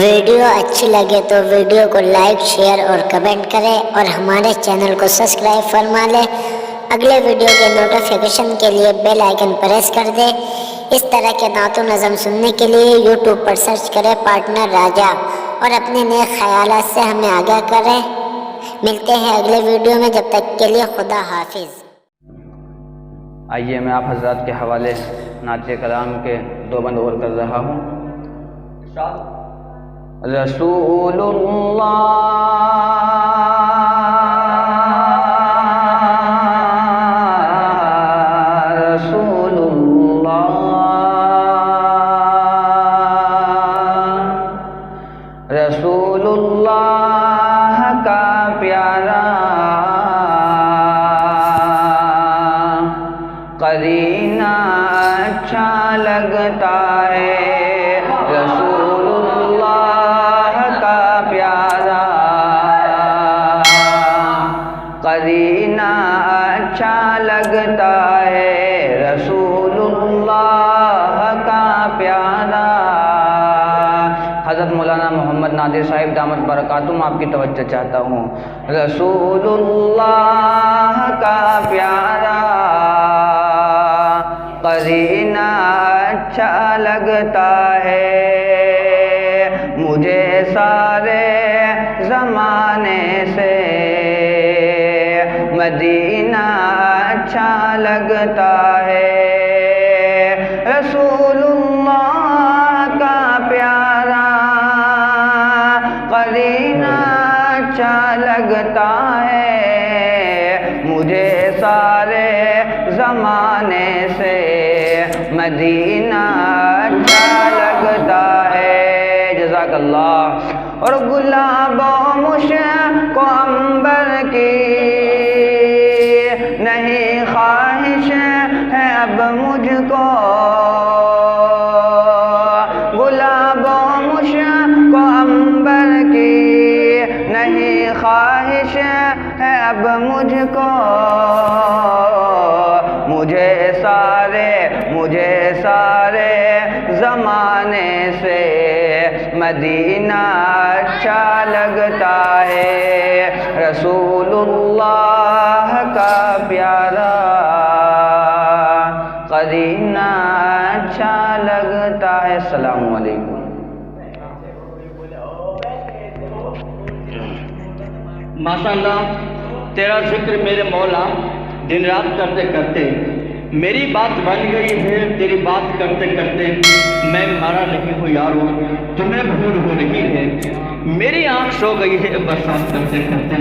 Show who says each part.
Speaker 1: Video اچھی لگے تو ویڈیو کو لائک شیئر اور کمنٹ کریں اور ہمارے چینل کو سبسکرائب فرما لیں۔ اگلے ویڈیو کے نوٹیفیکیشن کے لیے بیل آئیکن پریس کر دیں۔ اس طرح کے نعت و نظم سننے کے لیے یوٹیوب پر سرچ کریں پارٹنر راجہ اور اپنے نیک خیالات سے ہمیں آگاہ کریں۔ ملتے ہیں اگلے ویڈیو میں، جب تک کے لیے خدا حافظ۔
Speaker 2: آئیے میں آپ حضرات کے حوالے نعت کلام کے دو بند اور کر رہا ہوں۔ رسول اللہ، رسول اللہ، رسول اللہ کا پیارا قرینہ اچھا لگتا ہے، رسول اللہ کا پیارا قرینہ اچھا لگتا ہے، رسول اللہ کا پیارا۔ حضرت مولانا محمد نادر صاحب دامت برکاتہم آپ کی توجہ چاہتا ہوں۔ رسول اللہ کا پیارا قرینہ اچھا لگتا ہے، مجھے سارے زمانے سے مدینہ اچھا لگتا ہے، رسول اللہ کا پیارا قرینہ اچھا لگتا ہے، مجھے سارے زمانے سے مدینہ اچھا لگتا ہے۔ جزاک اللہ۔ اور گلاب و مشک و عنبر کی نہیں خواہش ہے اب مجھ کو، گلاب و مشک و عنبر کی نہیں خواہش ہے اب مجھ کو، مجھے سارے زمانے سے مدینہ اچھا لگتا ہے، رسول اللہ کا پیارا قرینہ اچھا لگتا ہے۔ السلام علیکم۔
Speaker 3: ماشاءاللہ، تیرا ذکر میرے مولا دن رات کرتے کرتے میری بات بن گئی ہے، تیری بات کرتے کرتے میں مارا نہیں ہوں یارو، تمہیں بھول ہو رہی ہے، میری آنکھ سو گئی ہے برسات کرتے کرتے